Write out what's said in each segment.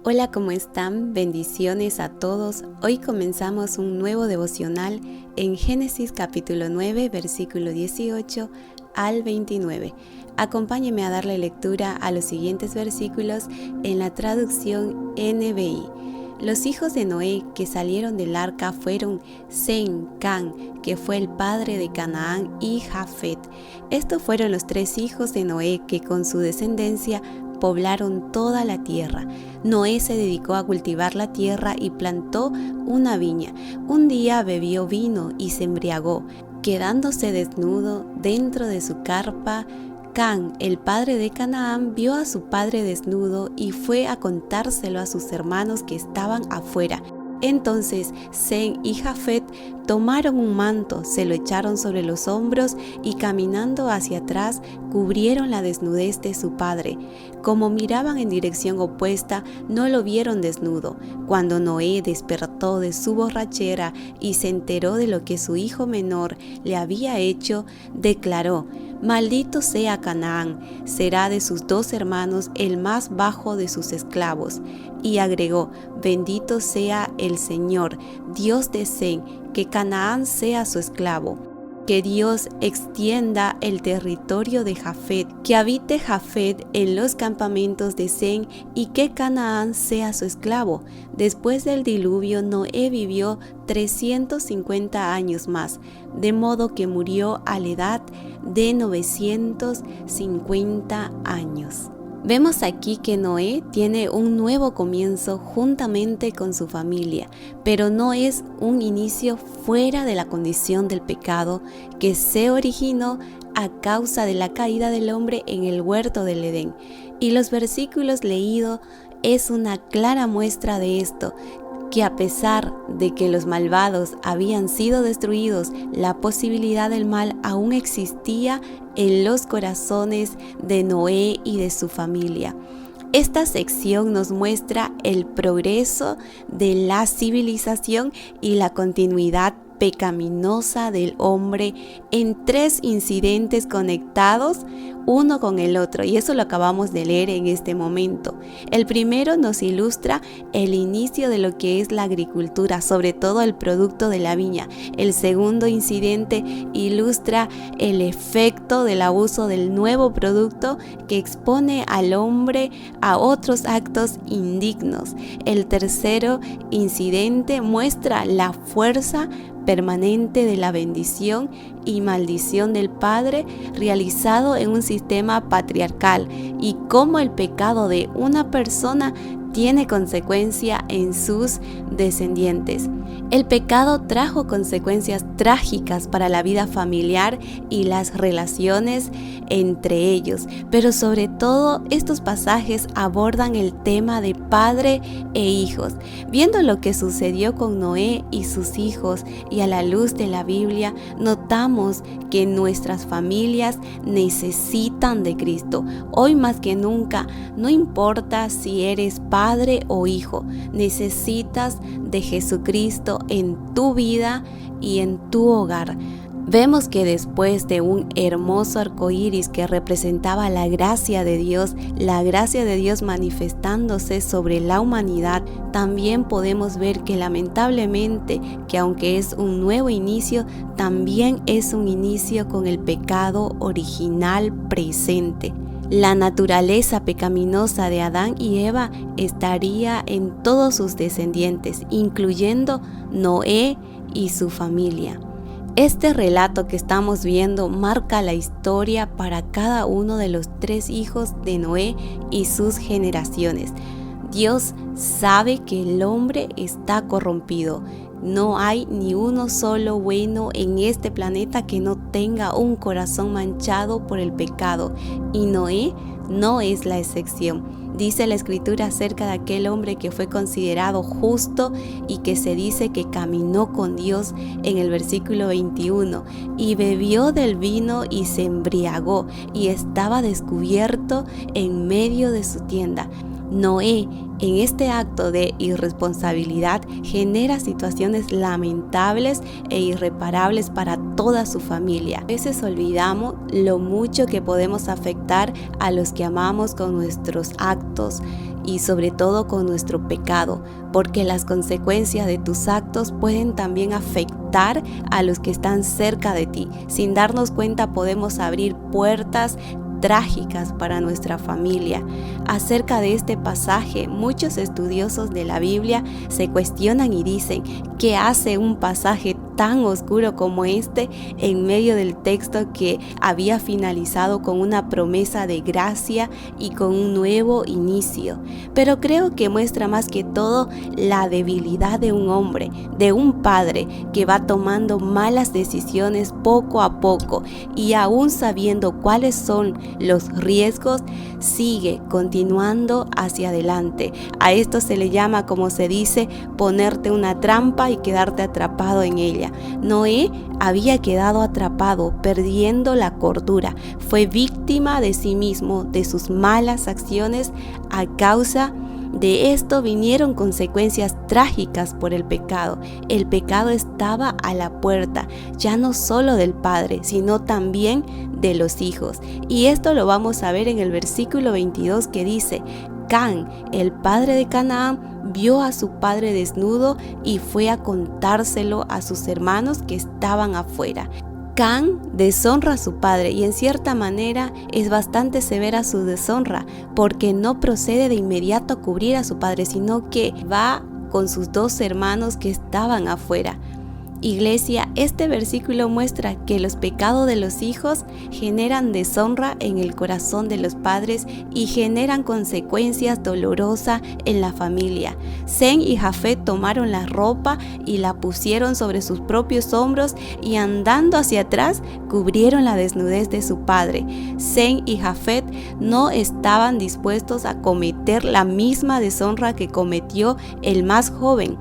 Hola, ¿cómo están? Bendiciones a todos. Hoy comenzamos un nuevo devocional en Génesis capítulo 9, versículo 18 al 29. Acompáñeme a darle lectura a los siguientes versículos en la traducción NBI. Los hijos de Noé que salieron del arca fueron Sem, Can, que fue el padre de Canaán, y Jafet. Estos fueron los tres hijos de Noé que con su descendencia poblaron toda la tierra. Noé se dedicó a cultivar la tierra y plantó una viña. Un día bebió vino y se embriagó, quedándose desnudo dentro de su carpa. Can, el padre de Canaán, vio a su padre desnudo y fue a contárselo a sus hermanos que estaban afuera. Entonces Sem y Jafet tomaron un manto, se lo echaron sobre los hombros y caminando hacia atrás cubrieron la desnudez de su padre. Como miraban en dirección opuesta, no lo vieron desnudo. Cuando Noé despertó de su borrachera y se enteró de lo que su hijo menor le había hecho, declaró: «Maldito sea Canaán, será de sus dos hermanos el más bajo de sus esclavos». Y agregó: «Bendito sea el Señor, Dios de Sem, que Canaán sea su esclavo. Que Dios extienda el territorio de Jafet, que habite Jafet en los campamentos de Sem y que Canaán sea su esclavo». Después del diluvio, Noé vivió 350 años más, de modo que murió a la edad de 950 años. Vemos aquí que Noé tiene un nuevo comienzo juntamente con su familia, pero no es un inicio fuera de la condición del pecado que se originó a causa de la caída del hombre en el huerto del Edén. Y los versículos leídos es una clara muestra de esto, que a pesar de que los malvados habían sido destruidos, la posibilidad del mal aún existía en los corazones de Noé y de su familia. Esta sección nos muestra el progreso de la civilización y la continuidad pecaminosa del hombre en tres incidentes conectados uno con el otro, y eso lo acabamos de leer en este momento. El primero nos ilustra el inicio de lo que es la agricultura, sobre todo el producto de la viña. El segundo incidente ilustra el efecto del abuso del nuevo producto que expone al hombre a otros actos indignos. El tercero incidente muestra la fuerza permanente de la bendición y maldición del padre realizado en un sistema patriarcal, y cómo el pecado de una persona tiene consecuencia en sus descendientes. El pecado trajo consecuencias trágicas para la vida familiar y las relaciones entre ellos, pero sobre todo estos pasajes abordan el tema de padre e hijos. Viendo lo que sucedió con Noé y sus hijos y a la luz de la Biblia, notamos que nuestras familias necesitan de Cristo. Hoy más que nunca, no importa si eres padre o hijo, necesitas de Jesucristo en tu vida y en tu hogar. Vemos que después de un hermoso arco iris que representaba la gracia de Dios manifestándose sobre la humanidad, también podemos ver que lamentablemente, que aunque es un nuevo inicio, también es un inicio con el pecado original presente. La naturaleza pecaminosa de Adán y Eva estaría en todos sus descendientes, incluyendo Noé y su familia. Este relato que estamos viendo marca la historia para cada uno de los tres hijos de Noé y sus generaciones. Dios sabe que el hombre está corrompido. No hay ni uno solo bueno en este planeta que no tenga un corazón manchado por el pecado, y Noé no es la excepción. Dice la Escritura acerca de aquel hombre que fue considerado justo y que se dice que caminó con Dios en el versículo 21, y bebió del vino y se embriagó y estaba descubierto en medio de su tienda. Noé, en este acto de irresponsabilidad, genera situaciones lamentables e irreparables para toda su familia. A veces olvidamos lo mucho que podemos afectar a los que amamos con nuestros actos y sobre todo con nuestro pecado, porque las consecuencias de tus actos pueden también afectar a los que están cerca de ti. Sin darnos cuenta podemos abrir puertas trágicas para nuestra familia. Acerca de este pasaje, muchos estudiosos de la Biblia se cuestionan y dicen: ¿qué hace un pasaje tan oscuro como este en medio del texto que había finalizado con una promesa de gracia y con un nuevo inicio? Pero creo que muestra más que todo la debilidad de un hombre, de un padre que va tomando malas decisiones poco a poco, y aún sabiendo cuáles son los riesgos, sigue continuando hacia adelante. A esto se le llama, como se dice, ponerte una trampa y quedarte atrapado en ella. Noé había quedado atrapado, perdiendo la cordura. Fue víctima de sí mismo, de sus malas acciones. A causa de esto vinieron consecuencias trágicas por el pecado. El pecado estaba a la puerta, ya no solo del padre, sino también de los hijos. Y esto lo vamos a ver en el versículo 22, que dice: Can, el padre de Canaán, vio a su padre desnudo y fue a contárselo a sus hermanos que estaban afuera. Can deshonra a su padre, y en cierta manera es bastante severa su deshonra, porque no procede de inmediato a cubrir a su padre, sino que va con sus dos hermanos que estaban afuera. Iglesia, este versículo muestra que los pecados de los hijos generan deshonra en el corazón de los padres y generan consecuencias dolorosas en la familia. Sem y Jafet tomaron la ropa y la pusieron sobre sus propios hombros, y andando hacia atrás cubrieron la desnudez de su padre. Sem y Jafet no estaban dispuestos a cometer la misma deshonra que cometió el más joven.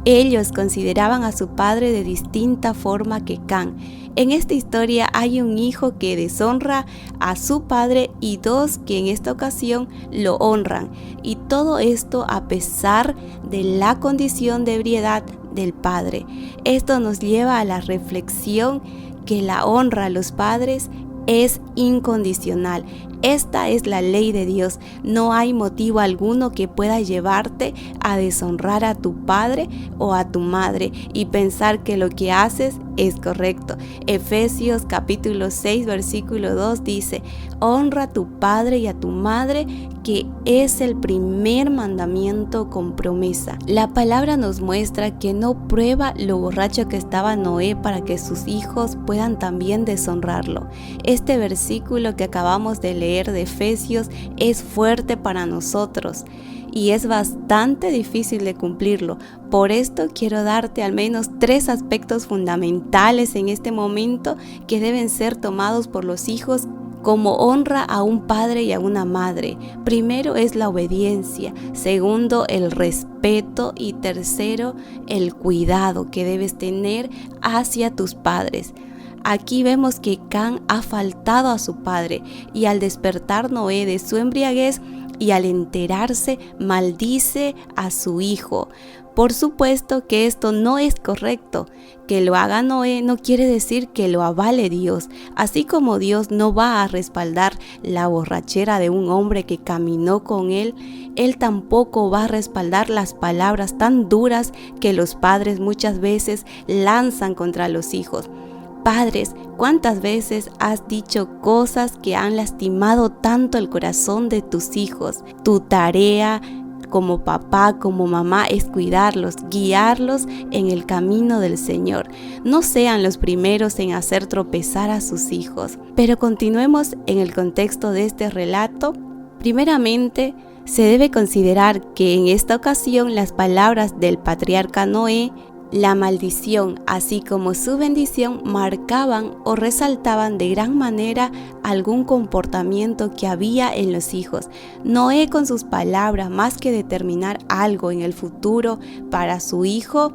Ellos consideraban a su padre de distinta forma que Can. En esta historia hay un hijo que deshonra a su padre y dos que en esta ocasión lo honran. Y todo esto a pesar de la condición de ebriedad del padre. Esto nos lleva a la reflexión que la honra a los padres es incondicional. Esta es la ley de Dios. No hay motivo alguno que pueda llevarte a deshonrar a tu padre o a tu madre y pensar que lo que haces es correcto. Efesios capítulo 6 versículo 2 dice: honra a tu padre y a tu madre, que es el primer mandamiento con promesa. La palabra nos muestra que no prueba lo borracho que estaba Noé para que sus hijos puedan también deshonrarlo. Este versículo que acabamos de leer de Efesios es fuerte para nosotros y es bastante difícil de cumplirlo. Por esto quiero darte al menos 3 aspectos fundamentales en este momento que deben ser tomados por los hijos como honra a un padre y a una madre. Primero es la obediencia, segundo el respeto y tercero el cuidado que debes tener hacia tus padres. Aquí vemos que Can ha faltado a su padre, y al despertar Noé de su embriaguez y al enterarse, maldice a su hijo. Por supuesto que esto no es correcto. Que lo haga Noé no quiere decir que lo avale Dios. Así como Dios no va a respaldar la borrachera de un hombre que caminó con él, Él tampoco va a respaldar las palabras tan duras que los padres muchas veces lanzan contra los hijos. Padres, ¿cuántas veces has dicho cosas que han lastimado tanto el corazón de tus hijos? Tu tarea como papá, como mamá, es cuidarlos, guiarlos en el camino del Señor. No sean los primeros en hacer tropezar a sus hijos. Pero continuemos en el contexto de este relato. Primeramente, se debe considerar que en esta ocasión las palabras del patriarca Noé, la maldición, así como su bendición, marcaban o resaltaban de gran manera algún comportamiento que había en los hijos. Noé, con sus palabras, más que determinar algo en el futuro para su hijo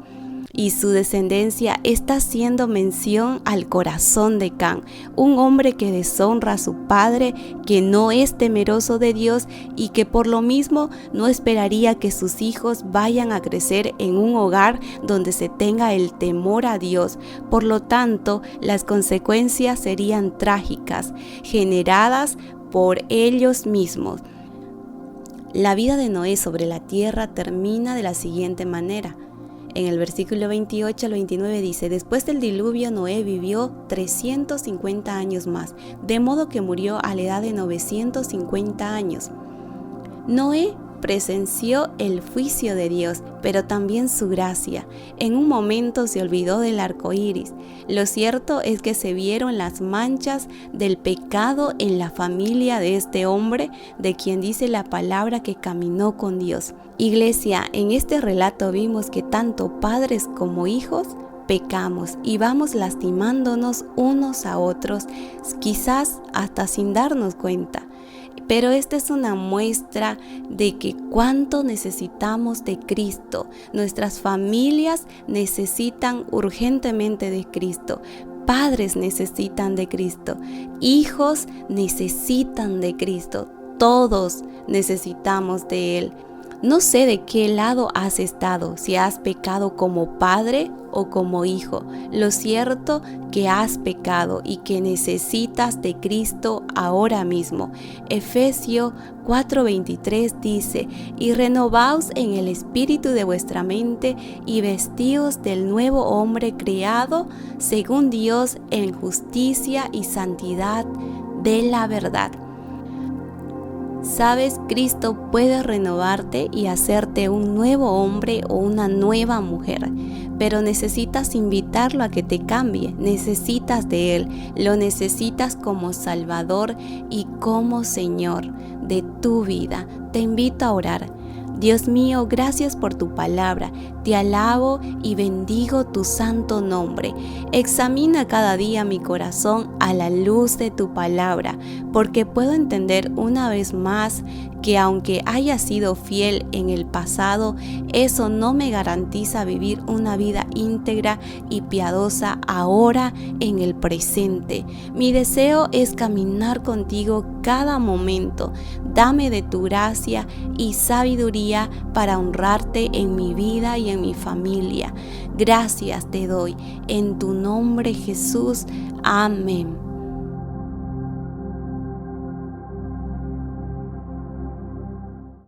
y su descendencia, está haciendo mención al corazón de Can, un hombre que deshonra a su padre, que no es temeroso de Dios y que por lo mismo no esperaría que sus hijos vayan a crecer en un hogar donde se tenga el temor a Dios. Por lo tanto, las consecuencias serían trágicas, generadas por ellos mismos. La vida de Noé sobre la tierra termina de la siguiente manera. En el versículo 28 al 29 dice: después del diluvio Noé vivió 350 años más, de modo que murió a la edad de 950 años. Noé presenció el juicio de Dios, pero también su gracia. En un momento se olvidó del arco iris. Lo cierto es que se vieron las manchas del pecado en la familia de este hombre, de quien dice la palabra que caminó con Dios. Iglesia, en este relato vimos que tanto padres como hijos pecamos y vamos lastimándonos unos a otros, quizás hasta sin darnos cuenta. Pero esta es una muestra de que cuánto necesitamos de Cristo. Nuestras familias necesitan urgentemente de Cristo. Padres necesitan de Cristo. Hijos necesitan de Cristo. Todos necesitamos de Él. No sé de qué lado has estado, si has pecado como padre o como hijo. Lo cierto que has pecado y que necesitas de Cristo ahora mismo. Efesios 4:23 dice: y renovaos en el espíritu de vuestra mente y vestíos del nuevo hombre creado según Dios en justicia y santidad de la verdad. Sabes, Cristo puede renovarte y hacerte un nuevo hombre o una nueva mujer, pero necesitas invitarlo a que te cambie, necesitas de Él, lo necesitas como Salvador y como Señor de tu vida. Te invito a orar. Dios mío, gracias por tu palabra. Te alabo y bendigo tu santo nombre. Examina cada día mi corazón a la luz de tu palabra, porque puedo entender una vez más que aunque haya sido fiel en el pasado, eso no me garantiza vivir una vida íntegra y piadosa ahora en el presente. Mi deseo es caminar contigo cada momento. Dame de tu gracia y sabiduría para honrarte en mi vida y en mi familia. Gracias te doy en tu nombre, Jesús. Amén.